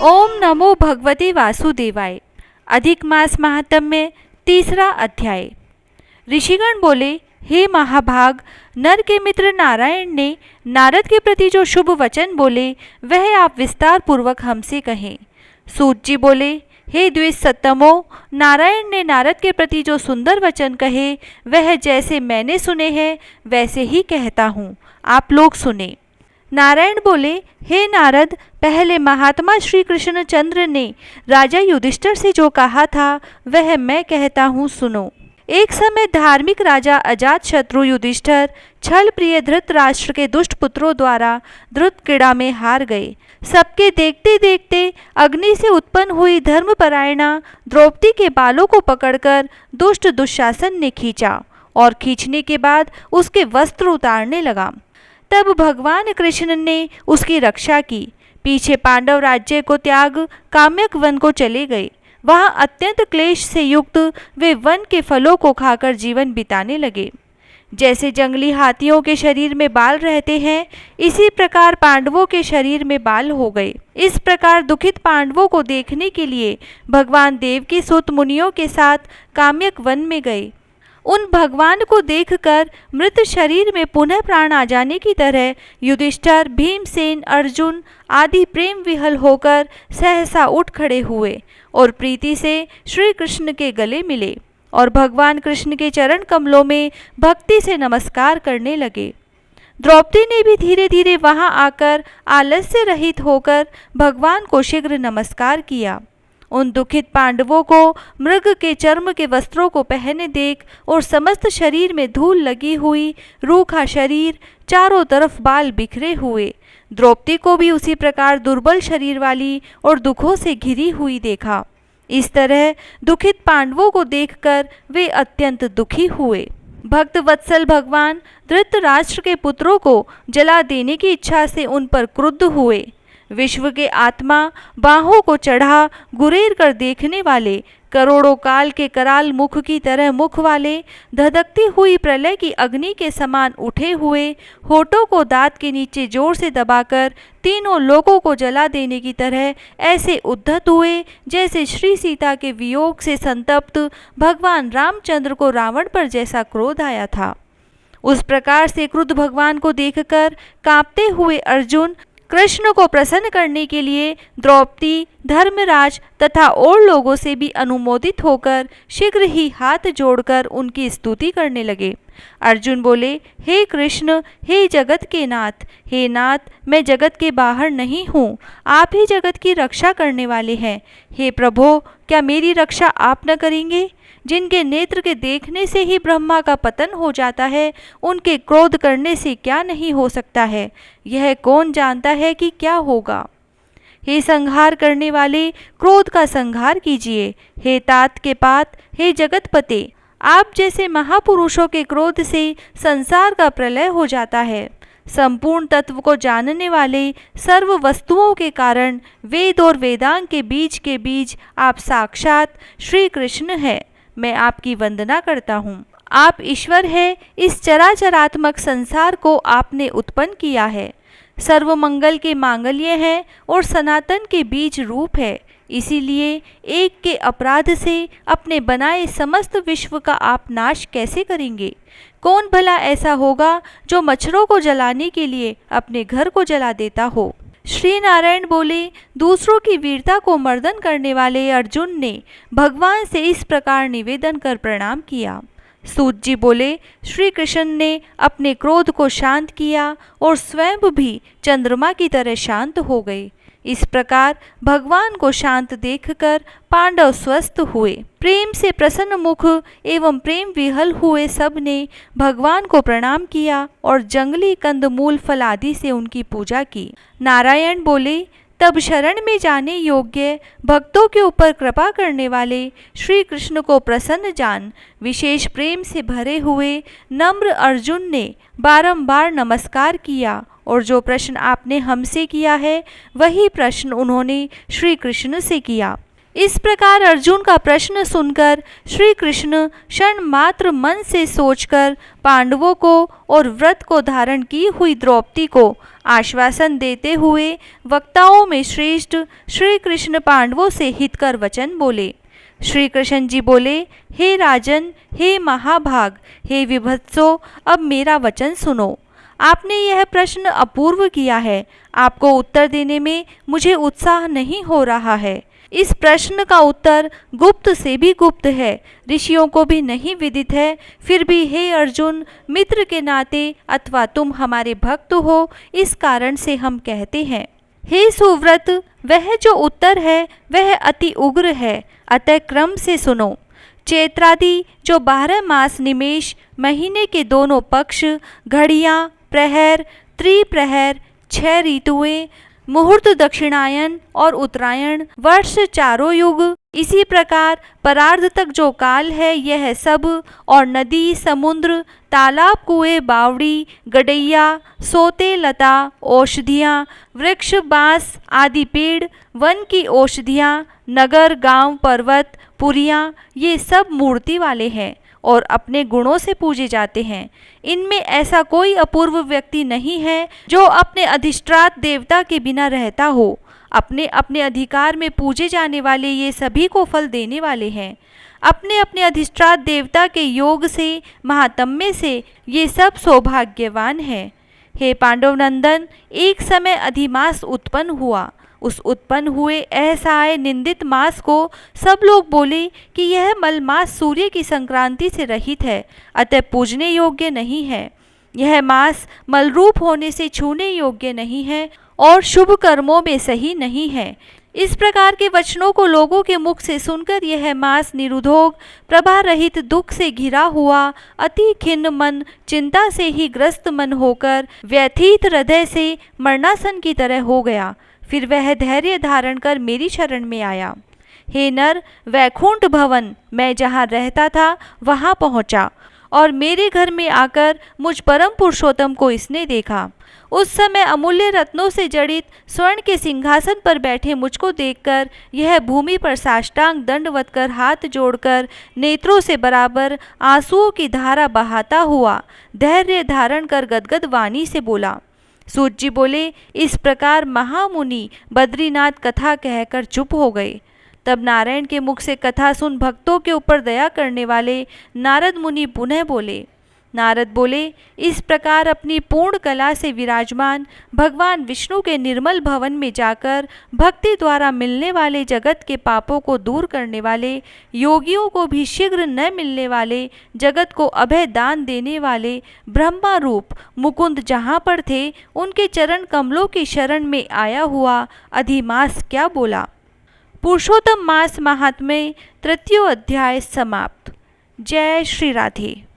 ओम नमो भगवते वासुदेवाय। अधिक मास महात्म्य तीसरा अध्याय। ऋषिगण बोले, हे महाभाग, नर के मित्र नारायण ने नारद के प्रति जो शुभ वचन बोले वह आप विस्तार पूर्वक हमसे कहें। सूत जी बोले, हे द्विसत्तमो, नारायण ने नारद के प्रति जो सुंदर वचन कहे वह जैसे मैंने सुने हैं वैसे ही कहता हूँ, आप लोग सुने। नारायण बोले, हे नारद, पहले महात्मा श्री कृष्णचंद्र ने राजा युधिष्ठिर से जो कहा था वह मैं कहता हूँ, सुनो। एक समय धार्मिक राजा अजातशत्रु युधिष्ठिर छल प्रिय धृतराष्ट्र के दुष्ट पुत्रों द्वारा धृतक्रीड़ा में हार गए। सबके देखते देखते अग्नि से उत्पन्न हुई धर्मपरायणा द्रौपदी के बालों को पकड़कर दुष्ट दुशासन ने खींचा और खींचने के बाद उसके वस्त्र उतारने लगा। तब भगवान कृष्ण ने उसकी रक्षा की। पीछे पांडव राज्य को त्याग काम्यक वन को चले गए। वहाँ अत्यंत क्लेश से युक्त वे वन के फलों को खाकर जीवन बिताने लगे। जैसे जंगली हाथियों के शरीर में बाल रहते हैं, इसी प्रकार पांडवों के शरीर में बाल हो गए। इस प्रकार दुखित पांडवों को देखने के लिए भगवान देव की सुत मुनियों के साथ काम्यक वन में गए। उन भगवान को देखकर मृत शरीर में पुनः प्राण आ जाने की तरह युधिष्ठिर, भीमसेन, अर्जुन आदि प्रेम विहल होकर सहसा उठ खड़े हुए और प्रीति से श्री कृष्ण के गले मिले और भगवान कृष्ण के चरण कमलों में भक्ति से नमस्कार करने लगे। द्रौपदी ने भी धीरे धीरे वहां आकर आलस्य रहित होकर भगवान को शीघ्र नमस्कार किया। उन दुखित पांडवों को मृग के चर्म के वस्त्रों को पहने देख और समस्त शरीर में धूल लगी हुई, रूखा शरीर, चारों तरफ बाल बिखरे हुए, द्रौपदी को भी उसी प्रकार दुर्बल शरीर वाली और दुखों से घिरी हुई देखा। इस तरह दुखित पांडवों को देखकर वे अत्यंत दुखी हुए। भक्त वत्सल भगवान धृतराष्ट्र के पुत्रों को जला देने की इच्छा से उन पर क्रुद्ध हुए। विश्व के आत्मा, बाहों को चढ़ा गुरेर कर देखने वाले, करोड़ों काल के कराल मुख की तरह मुख वाले, धधकती हुई प्रलय की अग्नि के समान उठे हुए, होठों को दांत के नीचे जोर से दबाकर तीनों लोगों को जला देने की तरह ऐसे उद्धत हुए जैसे श्री सीता के वियोग से संतप्त भगवान रामचंद्र को रावण पर जैसा क्रोध आया था। उस प्रकार से क्रुद्ध भगवान को देखकर कांपते हुए अर्जुन कृष्ण को प्रसन्न करने के लिए द्रौपदी, धर्मराज तथा और लोगों से भी अनुमोदित होकर शीघ्र ही हाथ जोड़कर उनकी स्तुति करने लगे। अर्जुन बोले, हे कृष्ण, हे जगत के नाथ, हे नाथ, मैं जगत के बाहर नहीं हूँ, आप ही जगत की रक्षा करने वाले हैं। हे प्रभो, क्या मेरी रक्षा आप न करेंगे? जिनके नेत्र के देखने से ही ब्रह्मा का पतन हो जाता है, उनके क्रोध करने से क्या नहीं हो सकता है, यह कौन जानता है कि क्या होगा। हे संहार करने वाले, क्रोध का संहार कीजिए। हे तात के पात, हे जगतपते, आप जैसे महापुरुषों के क्रोध से संसार का प्रलय हो जाता है। संपूर्ण तत्व को जानने वाले, सर्व वस्तुओं के कारण, वेद और वेदांग के बीज आप साक्षात श्री कृष्ण हैं। मैं आपकी वंदना करता हूँ। आप ईश्वर है। इस चराचरात्मक संसार को आपने उत्पन्न किया है। सर्व मंगल के मांगल्य है और सनातन के बीज रूप है। इसीलिए एक के अपराध से अपने बनाए समस्त विश्व का आप नाश कैसे करेंगे? कौन भला ऐसा होगा जो मच्छरों को जलाने के लिए अपने घर को जला देता हो? श्री नारायण बोले, दूसरों की वीरता को मर्दन करने वाले अर्जुन ने भगवान से इस प्रकार निवेदन कर प्रणाम किया। सूत जी बोले, श्री कृष्ण ने अपने क्रोध को शांत किया और स्वयं भी चंद्रमा की तरह शांत हो गए। इस प्रकार भगवान को शांत देखकर पांडव स्वस्थ हुए। प्रेम से प्रसन्न मुख एवं प्रेम विहल हुए सब ने भगवान को प्रणाम किया और जंगली कंदमूल फल आदि से उनकी पूजा की। नारायण बोले, तब शरण में जाने योग्य, भक्तों के ऊपर कृपा करने वाले श्री कृष्ण को प्रसन्न जान विशेष प्रेम से भरे हुए नम्र अर्जुन ने बारंबार नमस्कार किया और जो प्रश्न आपने हमसे किया है वही प्रश्न उन्होंने श्री कृष्ण से किया। इस प्रकार अर्जुन का प्रश्न सुनकर श्री कृष्ण क्षण मात्र मन से सोचकर पांडवों को और व्रत को धारण की हुई द्रौपदी को आश्वासन देते हुए वक्ताओं में श्रेष्ठ श्री कृष्ण पांडवों से हितकर वचन बोले। श्री कृष्ण जी बोले, हे राजन, हे महाभाग, हे विभत्सो, अब मेरा वचन सुनो। आपने यह प्रश्न अपूर्व किया है। आपको उत्तर देने में मुझे उत्साह नहीं हो रहा है। इस प्रश्न का उत्तर गुप्त से भी गुप्त है, ऋषियों को भी नहीं विदित है। फिर भी हे अर्जुन, मित्र के नाते अथवा तुम हमारे भक्त हो, इस कारण से हम कहते हैं। हे सुव्रत, वह जो उत्तर है वह अति उग्र है, अतः क्रम से सुनो। चैत्रादि जो 12 मास निमेष, महीने के दोनों पक्ष, घड़ियाँ, प्रहर, त्रिप्रहर, 6 ऋतुएं, मुहूर्त, दक्षिणायन और उत्तरायण, वर्ष, चारों युग, इसी प्रकार परार्ध तक जो काल है, यह सब, और नदी, समुद्र, तालाब, कुएं, बावड़ी, गडैया, सोते, लता, औषधियाँ, वृक्ष, बांस आदि पेड़, वन की औषधियाँ, नगर, गांव, पर्वत, पुरियाँ, ये सब मूर्ति वाले हैं और अपने गुणों से पूजे जाते हैं। इनमें ऐसा कोई अपूर्व व्यक्ति नहीं है जो अपने अधिष्ठात देवता के बिना रहता हो। अपने अपने अधिकार में पूजे जाने वाले ये सभी को फल देने वाले हैं। अपने अपने अधिष्ठात देवता के योग से, महात्म्य से ये सब सौभाग्यवान हैं। हे पांडवनंदन, एक समय अधिमास उत्पन्न हुआ। उस उत्पन्न हुए असहाय निंदित मास को सब लोग बोले कि यह मलमास सूर्य की संक्रांति से रहित है, अतः पूजने योग्य नहीं है। यह मास मलरूप होने से छूने योग्य नहीं है और शुभ कर्मों में सही नहीं है। इस प्रकार के वचनों को लोगों के मुख से सुनकर यह मास निरुद्योग, प्रभा रहित, दुख से घिरा हुआ, अति खिन्न मन, चिंता से ही ग्रस्त मन होकर व्यथित हृदय से मरणासन की तरह हो गया। फिर वह धैर्य धारण कर मेरी शरण में आया। हे नर, वैकुंठ भवन, मैं जहाँ रहता था वहाँ पहुँचा और मेरे घर में आकर मुझ परम पुरुषोत्तम को इसने देखा। उस समय अमूल्य रत्नों से जड़ित स्वर्ण के सिंहासन पर बैठे मुझको देखकर यह भूमि पर साष्टांग दंडवत कर हाथ जोड़कर नेत्रों से बराबर आंसुओं की धारा बहाता हुआ धैर्य धारण कर गदगद वाणी से बोला। सूत जी बोले, इस प्रकार महामुनि बद्रीनाथ कथा कहकर चुप हो गए। तब नारायण के मुख से कथा सुन भक्तों के ऊपर दया करने वाले नारद मुनि पुनः बोले। नारद बोले, इस प्रकार अपनी पूर्ण कला से विराजमान भगवान विष्णु के निर्मल भवन में जाकर भक्ति द्वारा मिलने वाले जगत के पापों को दूर करने वाले, योगियों को भी शीघ्र न मिलने वाले, जगत को अभय दान देने वाले ब्रह्मा रूप मुकुंद जहाँ पर थे उनके चरण कमलों की शरण में आया हुआ अधिमास क्या बोला। पुरुषोत्तम मास महात्म्य 3 अध्याय समाप्त। जय श्री राधे।